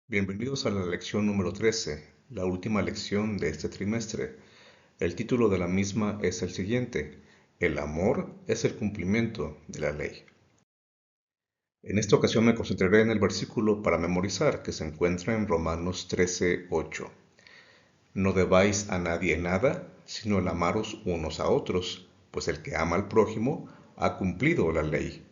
Bienvenidos a la lección número 13, la última lección de este trimestre. El título de la misma es el siguiente: El amor es el cumplimiento de la ley. En esta ocasión me concentraré en el versículo para memorizar que se encuentra en Romanos 13:8. No debáis a nadie nada, sino el amaros unos a otros, pues el que ama al prójimo ha cumplido la ley.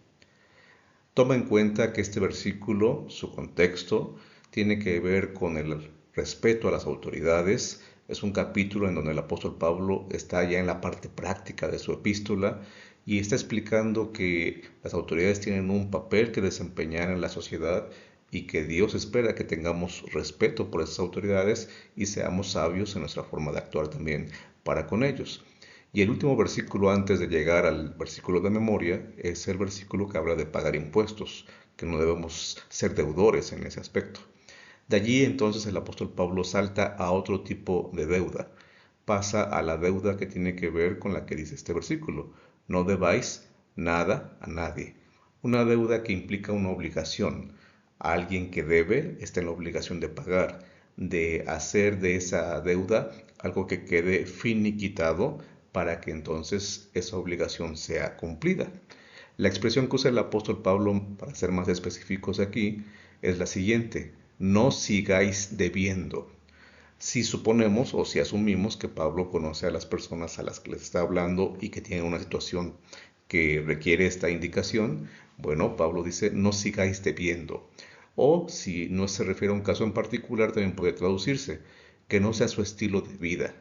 Toma en cuenta que este versículo, su contexto, tiene que ver con el respeto a las autoridades. Es un capítulo en donde el apóstol Pablo está ya en la parte práctica de su epístola y está explicando que las autoridades tienen un papel que desempeñar en la sociedad y que Dios espera que tengamos respeto por esas autoridades y seamos sabios en nuestra forma de actuar también para con ellos. Y el último versículo antes de llegar al versículo de memoria es el versículo que habla de pagar impuestos, que no debemos ser deudores en ese aspecto. De allí entonces el apóstol Pablo salta a otro tipo de deuda. Pasa a la deuda que tiene que ver con la que dice este versículo. No debáis nada a nadie. Una deuda que implica una obligación. Alguien que debe está en la obligación de pagar, de hacer de esa deuda algo que quede finiquitado para que entonces esa obligación sea cumplida. La expresión que usa el apóstol Pablo, para ser más específicos aquí, es la siguiente: no sigáis debiendo. Si suponemos o si asumimos que Pablo conoce a las personas a las que les está hablando y que tienen una situación que requiere esta indicación, bueno, Pablo dice no sigáis debiendo. O si no se refiere a un caso en particular, también puede traducirse que no sea su estilo de vida,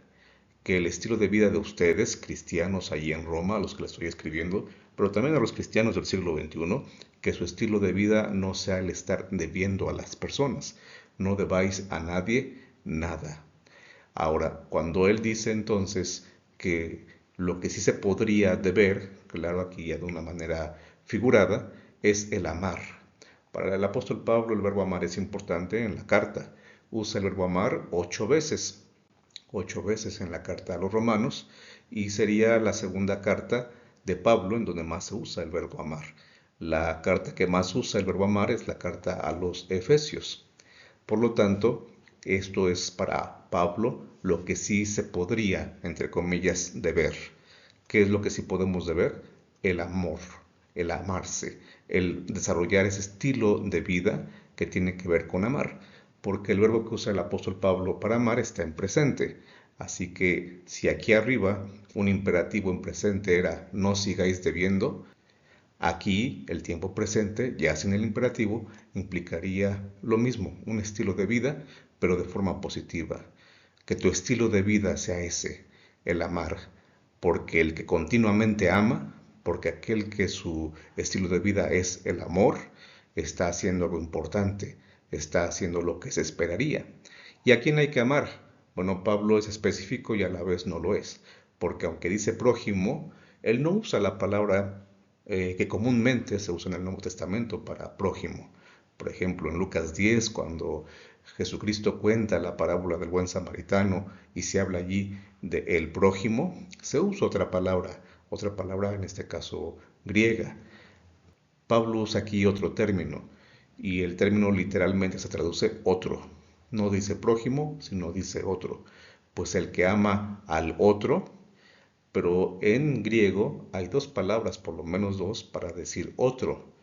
que el estilo de vida de ustedes, cristianos allí en Roma, a los que les estoy escribiendo, pero también a los cristianos del siglo XXI, que su estilo de vida no sea el estar debiendo a las personas. No debáis a nadie nada. Ahora, cuando él dice entonces que lo que sí se podría deber, claro, aquí ya de una manera figurada, es el amar. Para el apóstol Pablo el verbo amar es importante en la carta. Usa el verbo amar 8 veces, 8 veces en la carta a los romanos, y sería la segunda carta de Pablo en donde más se usa el verbo amar. La carta que más usa el verbo amar es la carta a los Efesios. Por lo tanto, esto es para Pablo lo que sí se podría, entre comillas, deber. ¿Qué es lo que sí podemos deber? El amor, el amarse, el desarrollar ese estilo de vida que tiene que ver con amar, porque el verbo que usa el apóstol Pablo para amar está en presente. Así que si aquí arriba un imperativo en presente era no sigáis debiendo, aquí el tiempo presente, ya sin el imperativo, implicaría lo mismo, un estilo de vida, pero de forma positiva. Que tu estilo de vida sea ese, el amar, porque el que continuamente ama, porque aquel que su estilo de vida es el amor, está haciendo algo importante, está haciendo lo que se esperaría. ¿Y a quién hay que amar? Bueno, Pablo es específico y a la vez no lo es, porque aunque dice prójimo, él no usa la palabra que comúnmente se usa en el Nuevo Testamento para prójimo. Por ejemplo, en Lucas 10, cuando Jesucristo cuenta la parábola del buen samaritano y se habla allí de el prójimo, se usa otra palabra en este caso griega. Pablo usa aquí otro término y el término literalmente se traduce otro. No dice prójimo, sino dice otro. Pues el que ama al otro, pero en griego hay dos palabras, por lo menos dos, para decir otro.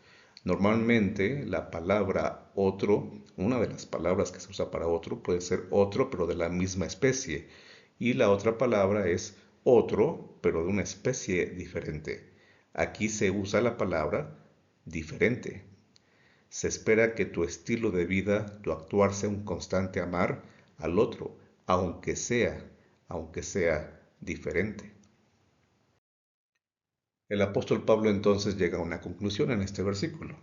Normalmente la palabra otro, una de las palabras que se usa para otro, puede ser otro, pero de la misma especie. Y la otra palabra es otro, pero de una especie diferente. Aquí se usa la palabra diferente. Se espera que tu estilo de vida, tu actuar sea un constante amar al otro, aunque sea diferente. El apóstol Pablo entonces llega a una conclusión en este versículo.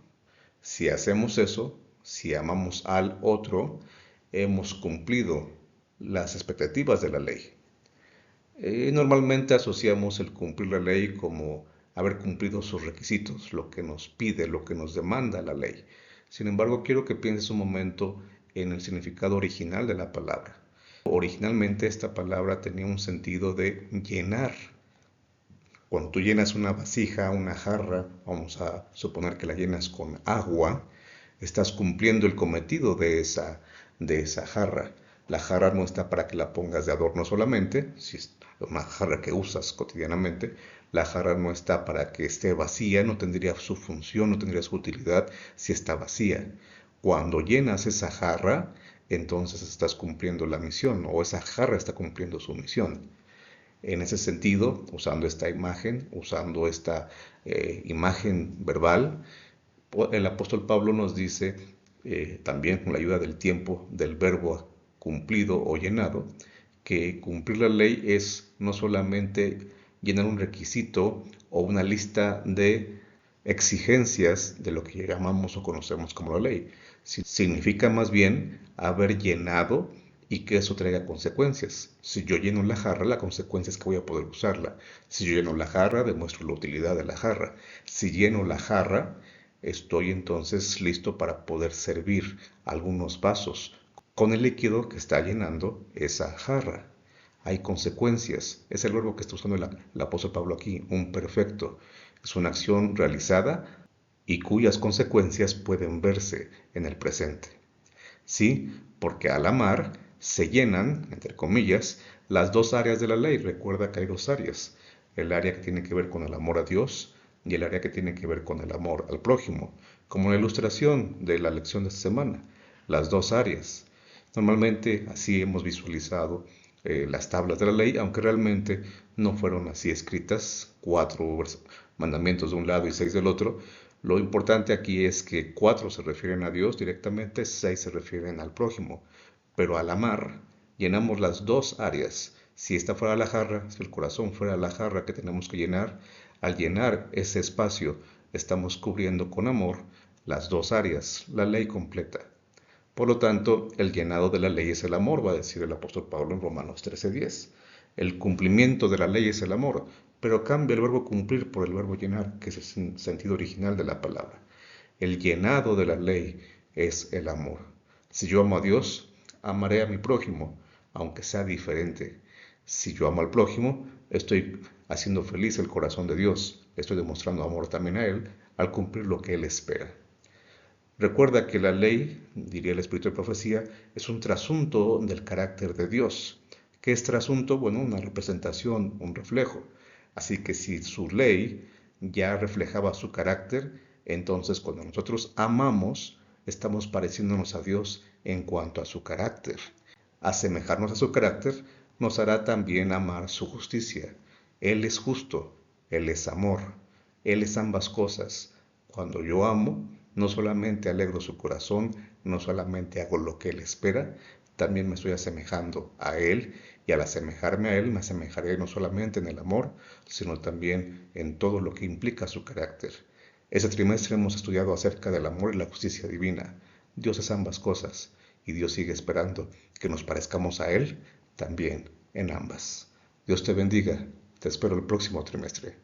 Si hacemos eso, si amamos al otro, hemos cumplido las expectativas de la ley. Normalmente asociamos el cumplir la ley como haber cumplido sus requisitos, lo que nos pide, lo que nos demanda la ley. Sin embargo, quiero que pienses un momento en el significado original de la palabra. Originalmente esta palabra tenía un sentido de llenar. Cuando tú llenas una vasija, una jarra, vamos a suponer que la llenas con agua, Estás cumpliendo el cometido de esa jarra. La jarra no está para que la pongas de adorno solamente, si es una jarra que usas cotidianamente. La jarra no está para que esté vacía, no tendría su función, no tendría su utilidad si está vacía. Cuando llenas esa jarra, entonces estás cumpliendo la misión, o esa jarra está cumpliendo su misión. En ese sentido, usando esta imagen, usando esta imagen verbal, el apóstol Pablo nos dice, también con la ayuda del tiempo, del verbo cumplido o llenado, que cumplir la ley es no solamente llenar un requisito o una lista de exigencias de lo que llamamos o conocemos como la ley. Significa más bien haber llenado y que eso traiga consecuencias. Si yo lleno la jarra, la consecuencia es que voy a poder usarla. Si yo lleno la jarra, demuestro la utilidad de la jarra. Si lleno la jarra, estoy entonces listo para poder servir algunos vasos con el líquido que está llenando esa jarra. Hay consecuencias. Es el verbo que está usando el apóstol Pablo aquí, un perfecto. Es una acción realizada y cuyas consecuencias pueden verse en el presente. Sí, porque al amar se llenan, entre comillas, las dos áreas de la ley. Recuerda que hay dos áreas. El área que tiene que ver con el amor a Dios y el área que tiene que ver con el amor al prójimo. Como la ilustración de la lección de esta semana. Las dos áreas. Normalmente así hemos visualizado las tablas de la ley, aunque realmente no fueron así escritas, 4 mandamientos de un lado y 6 del otro. Lo importante aquí es que 4 se refieren a Dios directamente, 6 se refieren al prójimo. Pero al amar, llenamos las dos áreas. Si esta fuera la jarra, si el corazón fuera la jarra que tenemos que llenar, al llenar ese espacio, estamos cubriendo con amor las dos áreas, la ley completa. Por lo tanto, el llenado de la ley es el amor, va a decir el apóstol Pablo en Romanos 13:10. El cumplimiento de la ley es el amor, pero cambia el verbo cumplir por el verbo llenar, que es el sentido original de la palabra. El llenado de la ley es el amor. Si yo amo a Dios, amaré a mi prójimo, aunque sea diferente. Si yo amo al prójimo, estoy haciendo feliz el corazón de Dios. Estoy demostrando amor también a Él al cumplir lo que Él espera. Recuerda que la ley, diría el espíritu de profecía, es un trasunto del carácter de Dios. ¿Qué es trasunto? Bueno, una representación, un reflejo. Así que si su ley ya reflejaba su carácter, entonces cuando nosotros amamos, estamos pareciéndonos a Dios en cuanto a su carácter. Asemejarnos a su carácter nos hará también amar su justicia. Él es justo, Él es amor, Él es ambas cosas. Cuando yo amo, no solamente alegro su corazón, no solamente hago lo que Él espera, también me estoy asemejando a Él, y al asemejarme a Él me asemejaré no solamente en el amor, sino también en todo lo que implica su carácter. Este trimestre hemos estudiado acerca del amor y la justicia divina. Dios es ambas cosas, y Dios sigue esperando que nos parezcamos a Él también en ambas. Dios te bendiga. Te espero el próximo trimestre.